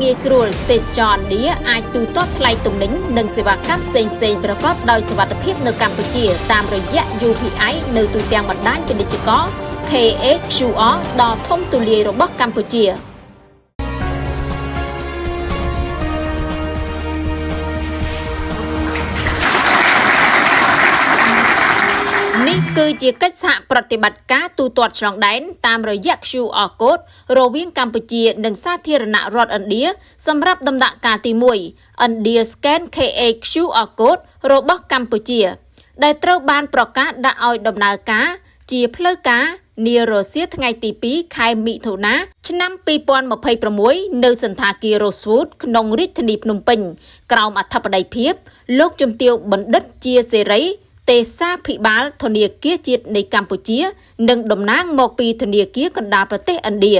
ងាយស្រួលទេសចរណ៍នេះអាចទូទាត់ថ្លៃទំនិញនិងសេវាកម្មផ្សេងៗប្រកបដោយសុវត្ថិភាពនៅកម្ពុជាតាមរយៈ UPI នៅទូទាំងបណ្ដាញពាណិជ្ជករ KHQR ដ៏ធំទូលាយរបស់កម្ពុជានេះគឺជាកិច្ចសហប្រតិបត្តិការទូទាត់ឆ្លងដែនតាមរយៈ QR Code រវាងកម្ពុជានិងសាធារណរដ្ឋឥណ្ឌាសម្រាប់ដំណាក់កាលទី1 India Scan QR Code របស់កម្ពុជាដែលត្រូវបានប្រកាសដាក់ឲ្យដំណើរការជាផ្លូវការនារសៀលថ្ងៃទី2ខែមិថុនាឆ្នាំ2026នៅសន្តាគារ Rosewood ក្នុងរាជធានីភ្នំពេញក្រោមអធិបតីភាពលោកជំទាវបណ្ឌិតជាសេរីទេសាភិបាលធនាគារជាតិនៃកម្ពុជានិងតំណាងមកពីធនាគារកណ្ដាលប្រទេសឥណ្ឌា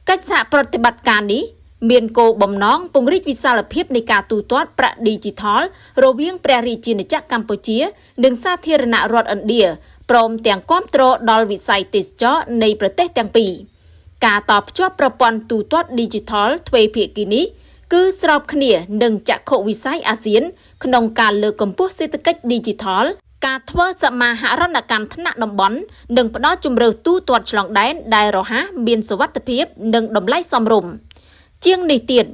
កិច្ចសហប្រតិបត្តិការនេះមានគោលបំណងពង្រីកវិសាលភាពនៃការទូទាត់ប្រាក់ Digital រវាងព្រះរាជាណាចក្រកម្ពុជានិងសាធារណរដ្ឋឥណ្ឌាព្រមទាំងគាំទ្រដល់វិស័យទេសចរណ៍នៃប្រទេសទាំងពីរការតភ្ជាប់ប្រព័ន្ធទូទាត់ Digital ទ្វេភាគីនេះគឺស្របគ្នានឹងចក្ខុវិស័យអាស៊ានក្នុងការលើកកម្ពស់សេដ្ឋកិច្ច Digital ការធ្វើសមាហរណកម្មថ្នាក់តំបន់និងផ្ដល់ជម្រើសទូទាត់ឆ្លងដែនដែលរហ័សមានសុវត្ថិភាពនិងតម្លៃសមរម្យជាងនេះទៀត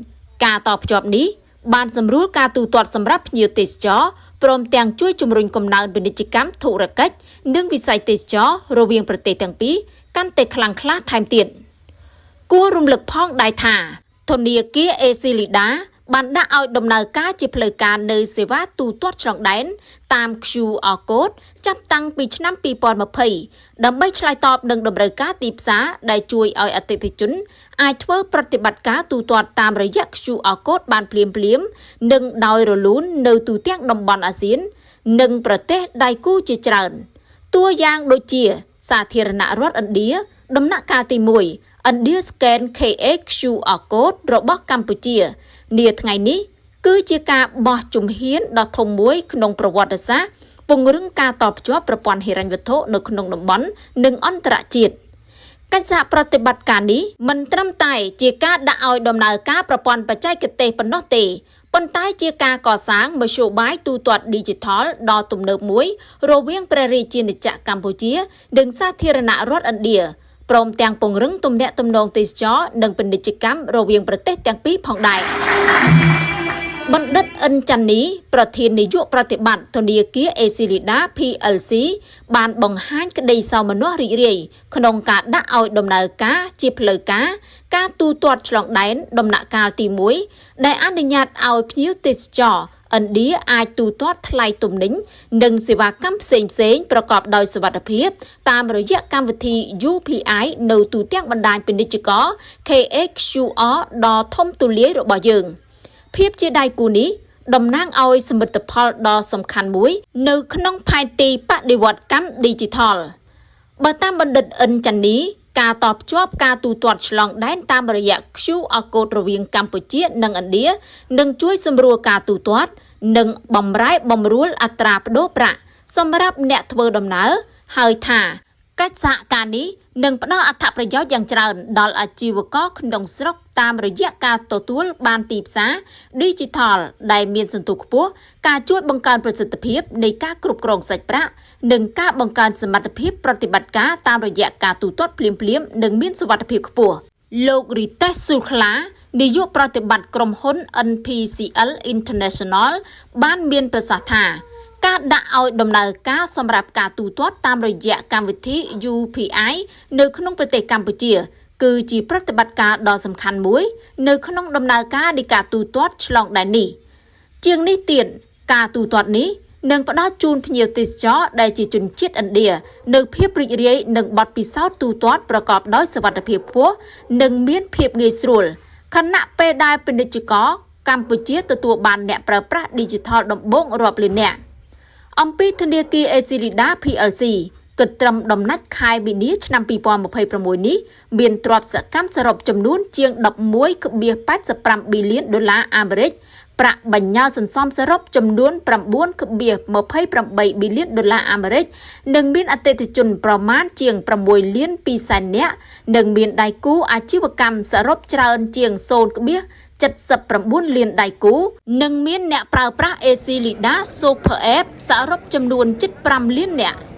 ការតភ្ជាប់នេះបានសម្រួលការទូទាត់សម្រាប់ភ្ញៀវទេសចរព្រមទាំងជួយជំរុញកំណើនពាណិជ្ជកម្មធុរកិច្ចនិងវិស័យទេសចររវាងប្រទេសទាំងពីរកាន់តែខ្លាំងក្លាថែមទៀតគួររំលឹកផងដែរថាធនាគារ Esilida បានដាក់ឲ្យដំណើរការជាផ្លូវការនៅសេវាទូទាត់ឆ្លងដែនតាម QR Code ចាប់តាំងពីឆ្នាំ2020ដើម្បីឆ្លើយតបនឹងតម្រូវការទីផ្សារដែលជួយឲ្យអតិថិជនអាចធ្វើប្រតិបត្តិការទូទាត់តាមរយៈ QR Code បានភ្លាមៗនិងដោយរលូននៅទូទាំងតំបន់អាស៊ាននិងប្រទេសដៃគូជាច្រើនតួយ៉ាងដូចជាសាធារណរដ្ឋឥណ្ឌាដំណាក់កាលទី1 India Scan QR Code របស់កម្ពុជានាថ្ងៃនេះគឺជាការបោះជំហានដ៏ធំមួយក្នុងប្រវត្តិសាស្ត្រពង្រឹងការតភ្ជាប់ប្រព័ន្ធហិរញ្ញវត្ថុនៅក្នុងតំបន់និងអន្តរជាតិកិច្ចសហប្រតិបត្តិការនេះមិនត្រឹមតែជាការដាក់ឲ្យដំណើរការប្រព័ន្ធបច្ចេកទេសប៉ុណ្ណោះទេប៉ុន្តែជាការកសាងមធ្យោបាយទូទាត់ Digital ដ៏ទំនើបមួយរវាងព្រះរាជាណាចក្រកម្ពុជានិងសាធារណរដ្ឋឥណ្ឌាព្រមទាំងពង្រឹងទំនាក់ទំនងទេសចរនិងពាណិជ្ជកម្មរវាងប្រទេសទាំងពីរផងដែរបណ្ឌិតអិនចាន់នីប្រធាននាយកប្រតិបត្តិធនាគារ Esilida PLC បានបង្ហាញក្តីសោមនស្សរីករាយក្នុងការដាក់ឲ្យដំណើរការជាផ្លូវការទូទាត់ឆ្លងដែនដំណាក់កាលទី1ដែលអនុញ្ញាតឲ្យភ្ញៀវទេសចរឥណ្ឌាអាចទូទាត់ថ្លៃទំនិញនិងសេវាកម្មផ្សេងៗប្រកបដោយសុវត្ថិភាពតាមរយៈកម្មវិធី UPI នៅទូទាំងបណ្ដាញពាណិជ្ជករ KHQR ដ៏ធំទូលាយរបស់យើងភាពជាដៃគូនេះតំណាងឲ្យសមិទ្ធផលដ៏សំខាន់មួយនៅក្នុងផែនទីបដិវត្តកម្ម Digital បើតាមបណ្ឌិតអិនចាន់នីការតភ្ជាប់ការទូទាត់ឆ្លងដែនតាមរយៈ QR Code រវាងកម្ពុជានិងឥណ្ឌានឹងជួយសម្រួលការទូទាត់និងបម្រែបម្រួលអត្រាប្តូរប្រាក់សម្រាប់អ្នកធ្វើដំណើរហើយថាកិច្ចសហការនេះនឹងផ្ដល់អត្ថប្រយោជន៍យ៉ាងច្រើនដល់អាជីវករក្នុងស្រុកតាមរយៈការទទួលបានទីផ្សារ Digital ដែលមានសន្ទុះខ្ពស់ការជួយបង្កើនប្រសិទ្ធភាពនៃការគ្រប់គ្រងសាច់ប្រាក់និងការបង្កើនសមត្ថភាពប្រតិបត្តិការតាមរយៈការទូទាត់ភ្លាមៗនិងមានសុវត្ថិភាពខ្ពស់លោក Ritesh Shukla នាយកប្រតិបត្តិក្រុមហ៊ុន NPCL International បានមានប្រសាសន៍ថាការដាក់ឲ្យដំណើរការសម្រាប់ការទូទាត់តាមរយៈកម្មវិធី UPI នៅក្នុងប្រទេសកម្ពុជាគឺជាប្រតិបត្តិការដ៏សំខាន់មួយនៅក្នុងដំណើរការនៃការទូទាត់ឆ្លងដែននេះជាងនេះទៀតការទូទាត់នេះនឹងផ្ដល់ជូនភ្ញៀវទេសចរដែលជាជនជាតិឥណ្ឌានៅភាពរីករាយនឹងបទពិសោធន៍ទូទាត់ប្រកបដោយសុវត្ថិភាពខ្ពស់និងមានភាពងាយស្រួលខណៈពេលដែលពាណិជ្ជករកម្ពុជាទទួលបានអ្នកប្រើប្រាស់ Digital ដំបូងរាប់លាននាក់អំពីធនាគារ Esilida PLC គិតត្រឹមដំណាច់ខែមីនាឆ្នាំ2026នេះមានទ្រព្យសកម្មសរុបចំនួនជាង 11.85 ប៊ីលានដុល្លារអាមេរិកប្រាក់បញ្ញើសន្សំសរុបចំនួន 9.28 ប៊ីលានដុល្លារអាមេរិកនិងមានអតិថិជនប្រមាណជាង 6 លាន 2 សែននាក់និងមានដៃគូអាជីវកម្មសរុបច្រើនជាង 79 លានដៃគូនិងមានអ្នកប្រើប្រាស់ AC Lida Super App សរុបចំនួន 75 លាននាក់។